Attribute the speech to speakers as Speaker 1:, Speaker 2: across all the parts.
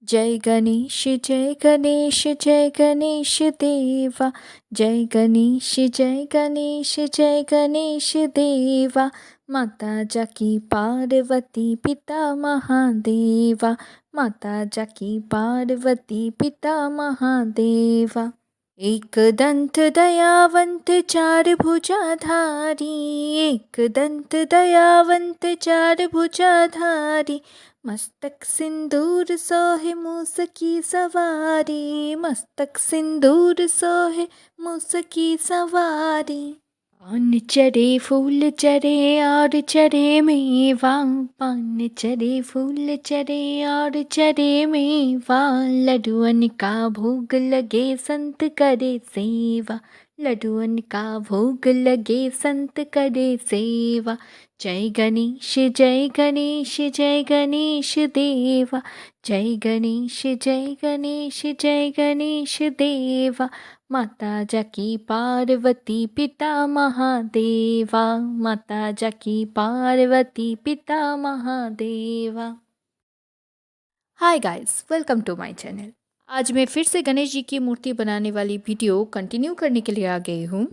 Speaker 1: जय गणेश जय गणेश जय गणेश देवा। जय गणेश जय गणेश जय गणेश देवा। माता जाकी पार्वती पिता महादेवा। माता जाकी पार्वती पिता महादेवा। एक दंत दयावंत चार भुजाधारी। एक दंत दयावंत चार भुजाधारी। मस्तक सिंदूर सोहे मूस की सवारी। मस्तक सिंदूर सोहे मूस की सवारी। पान चढ़े फूल चढ़े और चढ़े मेवा। पान चढ़े फूल चढ़े और चढ़े मेवा। लड्डुअन का भोग लगे संत करे सेवा। लड्डुअन का भोग लगे संत करे सेवा। जय गणेश जय गणेश जय गणेश देवा। जय गणेश जय गणेश जय गणेश देवा। माता जाकी पार्वती पिता महादेवा। माता जाकी पार्वती पिता Mahadeva. Hi guys, welcome to my channel. आज मैं फिर से गणेश जी की मूर्ति बनाने वाली वीडियो कंटिन्यू करने के लिए आ गई हूँ।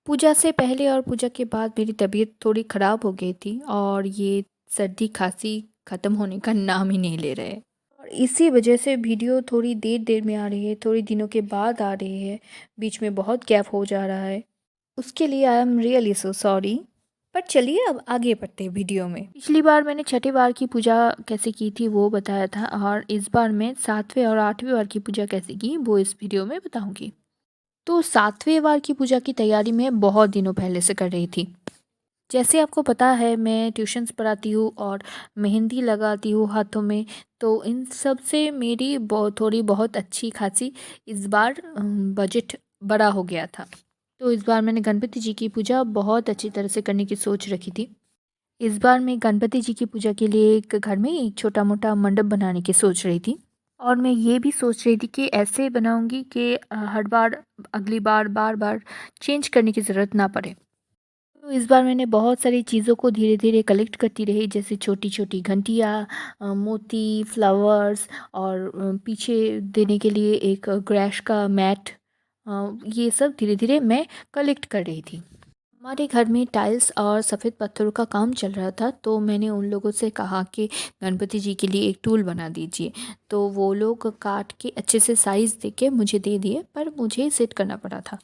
Speaker 1: पूजा से पहले और पूजा के बाद मेरी तबीयत थोड़ी ख़राब हो गई थी और ये सर्दी खांसी ख़त्म होने का नाम ही नहीं ले रहे। और इसी वजह से वीडियो थोड़ी देर देर में आ रही है, थोड़ी दिनों के बाद आ रही है, बीच में बहुत गैप हो जा रहा है। उसके लिए I am really so sorry. पर चलिए अब आगे बढ़ते हैं वीडियो में। पिछली बार मैंने छठे वार की पूजा कैसे की थी वो बताया था, और इस बार मैं सातवें और आठवें वार की पूजा कैसे की वो इस वीडियो में बताऊंगी। तो सातवें वार की पूजा की तैयारी मैं बहुत दिनों पहले से कर रही थी। जैसे आपको पता है मैं ट्यूशन्स पढ़ाती हूँ और मेहंदी लगाती हूँ हाथों में, तो इन सब से मेरी थोड़ी बहुत अच्छी खासी इस बार बजट बड़ा हो गया था। तो इस बार मैंने गणपति जी की पूजा बहुत अच्छी तरह से करने की सोच रखी थी। इस बार मैं गणपति जी की पूजा के लिए एक घर में एक छोटा मोटा मंडप बनाने की सोच रही थी। और मैं ये भी सोच रही थी कि ऐसे बनाऊंगी कि हर बार अगली बार बार बार चेंज करने की ज़रूरत ना पड़े। तो इस बार मैंने बहुत सारी चीज़ों को धीरे धीरे कलेक्ट करती रही, जैसे छोटी छोटी घंटियाँ, मोती, फ्लावर्स, और पीछे देने के लिए एक ग्रैश का मैट। ये सब धीरे धीरे मैं कलेक्ट कर रही थी। हमारे घर में टाइल्स और सफ़ेद पत्थरों का काम चल रहा था, तो मैंने उन लोगों से कहा कि गणपति जी के लिए एक टूल बना दीजिए। तो वो लोग काट के अच्छे से साइज़ दे के मुझे दे दिए, पर मुझे सेट करना पड़ा था।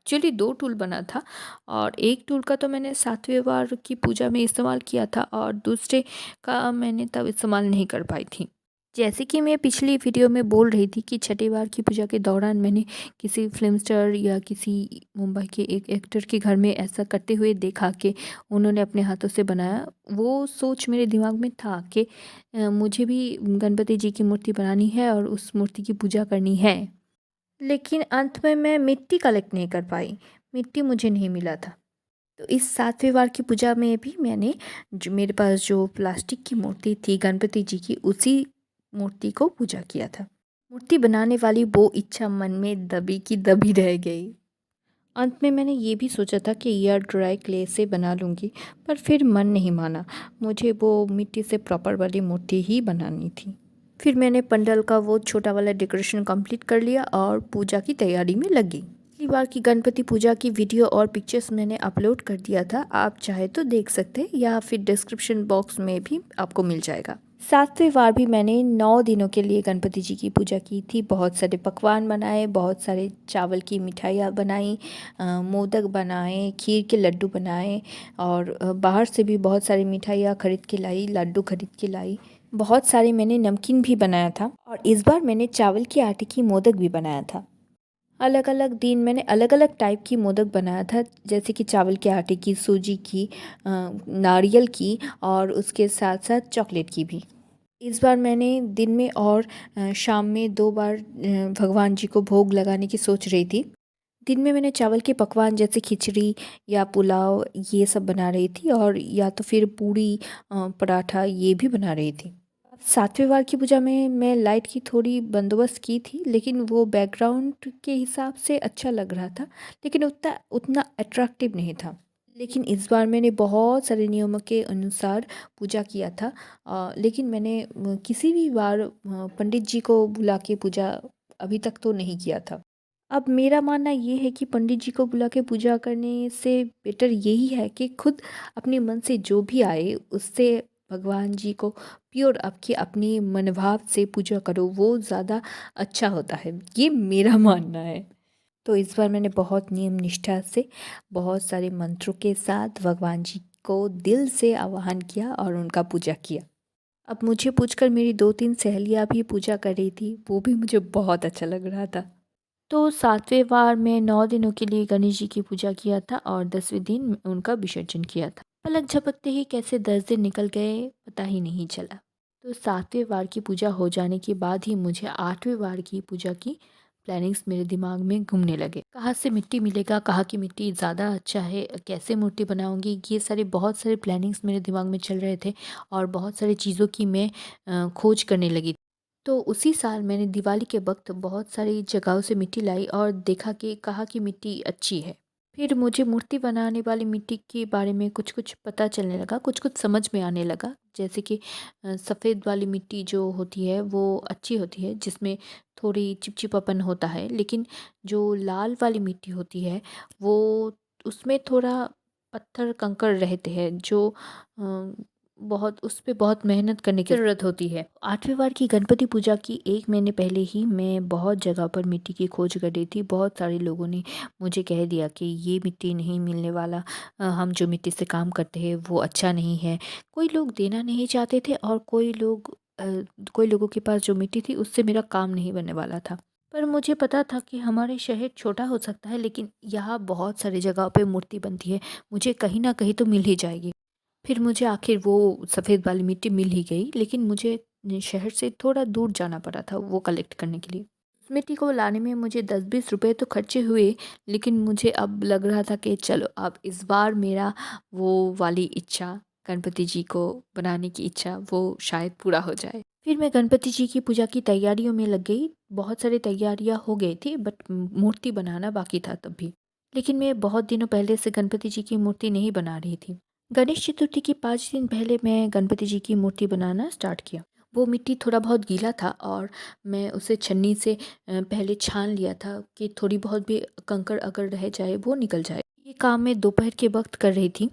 Speaker 1: एक्चुअली 2 टूल बना था, और एक टूल का तो मैंने सातवें वार की पूजा में इस्तेमाल किया था और दूसरे का मैंने तब इस्तेमाल नहीं कर पाई थी। जैसे कि मैं पिछली वीडियो में बोल रही थी कि छठे वार की पूजा के दौरान मैंने किसी फिल्म स्टार या किसी मुंबई के एक एक्टर के घर में ऐसा करते हुए देखा कि उन्होंने अपने हाथों से बनाया। वो सोच मेरे दिमाग में था कि मुझे भी गणपति जी की मूर्ति बनानी है और उस मूर्ति की पूजा करनी है। लेकिन अंत में मैं मिट्टी कलेक्ट नहीं कर पाई, मिट्टी मुझे नहीं मिला था। तो इस सातवें वार की पूजा में भी मैंने जो मेरे पास जो प्लास्टिक की मूर्ति थी गणपति जी की, उसी मूर्ति को पूजा किया था। मूर्ति बनाने वाली वो इच्छा मन में दबी की दबी रह गई। अंत में मैंने ये भी सोचा था कि एयर ड्राई क्ले से बना लूँगी, पर फिर मन नहीं माना, मुझे वो मिट्टी से प्रॉपर वाली मूर्ति ही बनानी थी। फिर मैंने पंडाल का वो छोटा वाला डेकोरेशन कंप्लीट कर लिया और पूजा की तैयारी में लगी। पिछली बार की गणपति पूजा की वीडियो और पिक्चर्स मैंने अपलोड कर दिया था, आप चाहे तो देख सकते हैं या फिर डिस्क्रिप्शन बॉक्स में भी आपको मिल जाएगा। सातवें वार भी मैंने 9 दिनों के लिए गणपति जी की पूजा की थी। बहुत सारे पकवान बनाए, बहुत सारे चावल की मिठाइयाँ बनाई, मोदक बनाए, खीर के लड्डू बनाए, और बाहर से भी बहुत सारी मिठाइयाँ खरीद के लाई, लड्डू खरीद के लाई। बहुत सारे मैंने नमकीन भी बनाया था, और इस बार मैंने चावल के आटे की मोदक भी बनाया था। अलग अलग दिन मैंने अलग अलग टाइप की मोदक बनाया था, जैसे कि चावल के आटे की, सूजी की, नारियल की, और उसके साथ साथ चॉकलेट की भी। इस बार मैंने दिन में और शाम में 2 बार भगवान जी को भोग लगाने की सोच रही थी। दिन में मैंने चावल के पकवान जैसे खिचड़ी या पुलाव ये सब बना रही थी, और या तो फिर पूड़ी, पराठा ये भी बना रही थी। सातवें वार की पूजा में मैं लाइट की थोड़ी बंदोबस्त की थी, लेकिन वो बैकग्राउंड के हिसाब से अच्छा लग रहा था, लेकिन उतना उतना अट्रैक्टिव नहीं था। लेकिन इस बार मैंने बहुत सारे नियमों के अनुसार पूजा किया था। लेकिन मैंने किसी भी बार पंडित जी को बुला के पूजा अभी तक तो नहीं किया था। अब मेरा मानना ये है कि पंडित जी को बुला के पूजा करने से बेटर यही है कि खुद अपने मन से जो भी आए उससे भगवान जी को प्योर आपकी अपनी मनोभाव से पूजा करो, वो ज़्यादा अच्छा होता है, ये मेरा मानना है। तो इस बार मैंने बहुत नियम निष्ठा से बहुत सारे मंत्रों के साथ भगवान जी को दिल से आवाहन किया और उनका पूजा किया। अब मुझे पूछकर मेरी 2-3 सहेलियाँ भी पूजा कर रही थी, वो भी मुझे बहुत अच्छा लग रहा था। तो 7वें बार मैं 9 दिनों के लिए गणेश जी की पूजा किया था और 10वें दिन उनका विसर्जन किया था। पलक झपकते ही कैसे 10 दिन निकल गए पता ही नहीं चला। तो 7वें बार की पूजा हो जाने के बाद ही मुझे 8वें बार की पूजा की प्लानिंग्स मेरे दिमाग में घूमने लगे। कहाँ से मिट्टी मिलेगा, कहाँ की मिट्टी ज़्यादा अच्छा है, कैसे मूर्ति बनाऊंगी, ये सारे बहुत सारे प्लानिंग्स मेरे दिमाग में चल रहे थे और बहुत सारी चीज़ों की मैं खोज करने लगी। तो उसी साल मैंने दिवाली के वक्त बहुत सारी जगहों से मिट्टी लाई और देखा कि कहाँ की मिट्टी अच्छी है। फिर मुझे मूर्ति बनाने वाली मिट्टी के बारे में कुछ कुछ पता चलने लगा, कुछ कुछ समझ में आने लगा। जैसे कि सफ़ेद वाली मिट्टी जो होती है वो अच्छी होती है, जिसमें थोड़ी चिपचिपापन होता है। लेकिन जो लाल वाली मिट्टी होती है वो उसमें थोड़ा पत्थर कंकड़ रहते हैं, जो बहुत उस पे बहुत मेहनत करने की ज़रूरत होती है। 8वीं बार की गणपति पूजा की 1 महीने पहले ही मैं बहुत जगह पर मिट्टी की खोज कर रही थी। बहुत सारे लोगों ने मुझे कह दिया कि ये मिट्टी नहीं मिलने वाला, हम जो मिट्टी से काम करते हैं वो अच्छा नहीं है। कोई लोग देना नहीं चाहते थे और कोई लोगों के पास जो मिट्टी थी उससे मेरा काम नहीं बनने वाला था। पर मुझे पता था कि हमारे शहर छोटा हो सकता है, लेकिन यहाँ बहुत सारी जगहों पे मूर्ति बनती है, मुझे कहीं न कहीं तो मिल ही जाएगी। फिर मुझे आखिर वो सफ़ेद वाली मिट्टी मिल ही गई, लेकिन मुझे शहर से थोड़ा दूर जाना पड़ा था वो कलेक्ट करने के लिए। उस मिट्टी को लाने में मुझे 10-20 रुपए तो खर्चे हुए, लेकिन मुझे अब लग रहा था कि चलो अब इस बार मेरा वो वाली इच्छा, गणपति जी को बनाने की इच्छा, वो शायद पूरा हो जाए। फिर मैं गणपति जी की पूजा की तैयारियों में लग गई। बहुत सारी तैयारियाँ हो गई थी, बट मूर्ति बनाना बाकी था तब भी। लेकिन मैं बहुत दिनों पहले से गणपति जी की मूर्ति नहीं बना रही थी। गणेश चतुर्थी के 5 दिन पहले मैं गणपति जी की मूर्ति बनाना स्टार्ट किया। वो मिट्टी थोड़ा बहुत गीला था और मैं उसे छन्नी से पहले छान लिया था कि थोड़ी बहुत भी कंकड़ अगर रह जाए वो निकल जाए। ये काम मैं दोपहर के वक्त कर रही थी।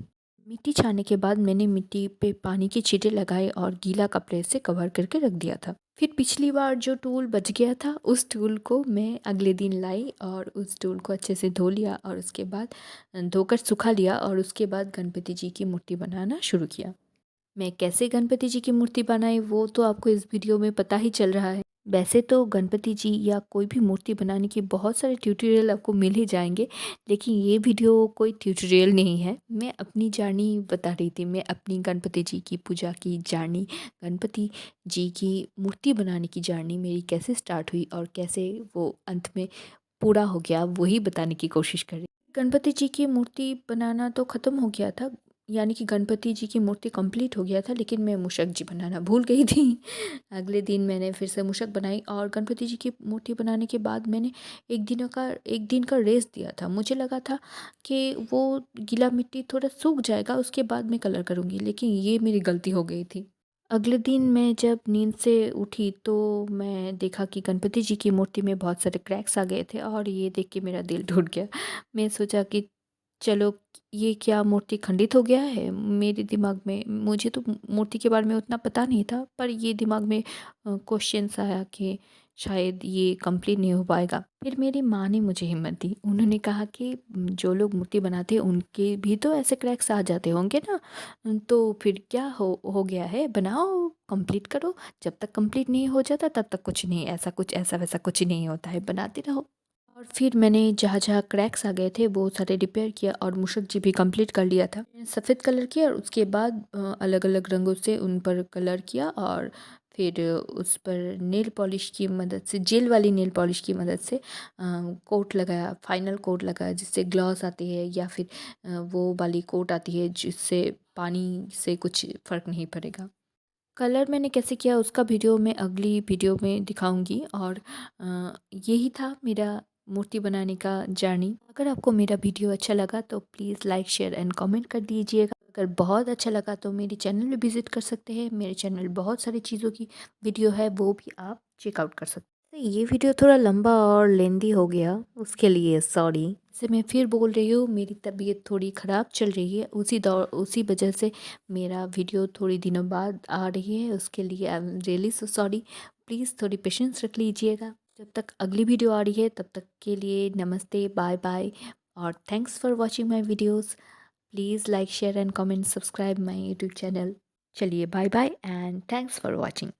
Speaker 1: मिट्टी छानने के बाद मैंने मिट्टी पे पानी के छींटे लगाए और गीला कपड़े से कवर करके रख दिया था। फिर पिछली बार जो टूल बच गया था उस टूल को मैं अगले दिन लाई और उस टूल को अच्छे से धो लिया और उसके बाद धोकर सुखा लिया और उसके बाद गणपति जी की मूर्ति बनाना शुरू किया। मैं कैसे गणपति जी की मूर्ति बनाई वो तो आपको इस वीडियो में पता ही चल रहा है। वैसे तो गणपति जी या कोई भी मूर्ति बनाने के बहुत सारे ट्यूटोरियल आपको मिल ही जाएंगे, लेकिन ये वीडियो कोई ट्यूटोरियल नहीं है। मैं अपनी जर्नी बता रही थी, मैं अपनी गणपति जी की पूजा की जर्नी, गणपति जी की मूर्ति बनाने की जर्नी मेरी कैसे स्टार्ट हुई और कैसे वो अंत में पूरा हो गया, वही बताने की कोशिश कर रही। गणपति जी की मूर्ति बनाना तो ख़त्म हो गया था, यानी कि गणपति जी की मूर्ति कंप्लीट हो गया था, लेकिन मैं मूषक जी बनाना भूल गई थी। अगले दिन मैंने फिर से मूषक बनाई और गणपति जी की मूर्ति बनाने के बाद मैंने 1 दिन का रेस्ट दिया था। मुझे लगा था कि वो गीला मिट्टी थोड़ा सूख जाएगा, उसके बाद मैं कलर करूँगी, लेकिन ये मेरी गलती हो गई थी। अगले दिन मैं जब नींद से उठी तो मैं देखा कि गणपति जी की मूर्ति में बहुत सारे क्रैक्स आ गए थे और ये देख के मेरा दिल टूट गया। मैं सोचा कि चलो, ये क्या मूर्ति खंडित हो गया है? मेरे दिमाग में, मुझे तो मूर्ति के बारे में उतना पता नहीं था, पर ये दिमाग में क्वेश्चन्स आया कि शायद ये कंप्लीट नहीं हो पाएगा। फिर मेरी माँ ने मुझे हिम्मत दी। उन्होंने कहा कि जो लोग मूर्ति बनाते हैं उनके भी तो ऐसे क्रैक्स आ जाते होंगे ना, तो फिर क्या हो गया है, बनाओ, कंप्लीट करो। जब तक कंप्लीट नहीं हो जाता तब तक कुछ नहीं, ऐसा कुछ ऐसा वैसा कुछ नहीं होता है, बनाते रहो। और फिर मैंने जहाँ-जहाँ क्रैक्स आ गए थे वो सारे रिपेयर किया और मूषक जी भी कंप्लीट कर लिया था। मैंने सफ़ेद कलर किया और उसके बाद अलग-अलग रंगों से उन पर कलर किया और फिर उस पर नेल पॉलिश की मदद से, जेल वाली नेल पॉलिश की मदद से कोट लगाया, फाइनल कोट लगाया, जिससे ग्लॉस आती है या फिर वो वाली कोट आती है जिससे पानी से कुछ फ़र्क नहीं पड़ेगा। कलर मैंने कैसे किया उसका वीडियो मैं अगली वीडियो में दिखाऊंगी। और यही था मेरा मूर्ति बनाने का जर्नी। अगर आपको मेरा वीडियो अच्छा लगा तो please like share and comment कर दीजिएगा। अगर बहुत अच्छा लगा तो मेरे चैनल में विज़िट कर सकते हैं। मेरे चैनल बहुत सारी चीज़ों की वीडियो है, वो भी आप चेकआउट कर सकते हैं। ये वीडियो थोड़ा लंबा और लेंदी हो गया, उसके लिए सॉरी। से मैं फिर बोल रही हूँ, मेरी तबीयत थोड़ी ख़राब चल रही है, उसी वजह से मेरा वीडियो थोड़ी दिनों बाद आ रही है, उसके लिए I am really so sorry. Please थोड़ी पेशेंस रख लीजिएगा। जब तक अगली वीडियो आ रही है तब तक के लिए नमस्ते, बाय बाय और thanks for watching my videos. Please like share and comment subscribe my YouTube channel. चलिए bye bye and thanks for watching.